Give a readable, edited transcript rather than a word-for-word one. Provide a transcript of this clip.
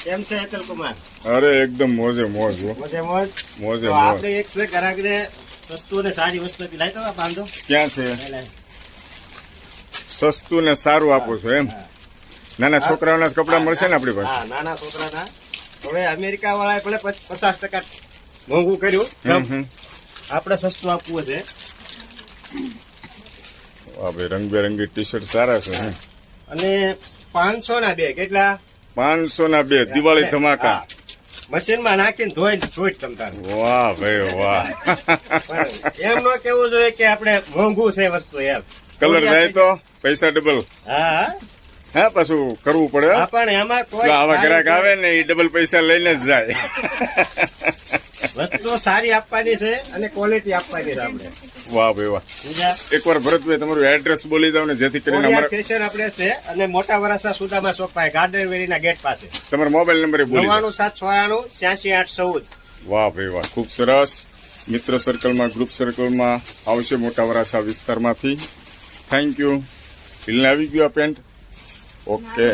કેમ છે અતુલ કુમાર? અરે એકદમ મોજે મોજ હો. મોજે મોજ. મોજે તો મોજ. આપણે એક છે ગ્રાહકને સસ્તું અને સારી વસ્તુ લાવી તો બાંધો. ક્યાં છે? સસ્તું ને સારું આપો છો એમ? નાના છોકરાઓના જ કપડા મળશે ને આપણી પાસે? હા, નાના છોકરાના. હવે અમેરિકા વાળાએ ભલે 50% મોંઘું કર્યું, આપણે સસ્તું આપવું છે. વાહ ભાઈ, રંગબેરંગી ટી શર્ટ સારા છે. અને 500 ના બે કેટલા? 500 ના બે, દિવાળી ધમાકા. મશીનમાં નાખીને ધોઈને છોડ તમતાર. વાહ ભાઈ વાહ. એમ ન કેવું જોઈએ કે આપણે મોંઘું છે વસ્તુ એમ. કલર જાય તો પૈસા ડબલ. હા હા, પાછું કરવું પડે. હા, પણ એમાં કોઈ આવા ગ્રાહક આવે ને એ ડબલ પૈસા લઈને જ જાય. વસ્તુ સારી આપવાની છે અને ક્વોલિટી આપવાની છે આપણે. વાહ ભાઈ વાહ. સમજ્યા? એકવાર ભરતભાઈ તમારું એડ્રેસ બોલી દો ને, જેથી કરીને કોરિયા અમારા સ્ટેશન આપણે છે અને મોટા વરાસા સુદામા ચોક પાસે ગાર્ડન વેરીના ગેટ પાસે. તમારો મોબાઈલ નંબર બોલી દો. 97 86 814. વાહ ભાઈ વાહ, ખૂબ સરસ. મિત્ર સર્કલમાં, ગ્રુપ સર્કલમાં આવશે મોટા વરાછા વિસ્તારમાંથી. Thank you. હિલને આવી ગયો આ પેન્ટ. ઓકે.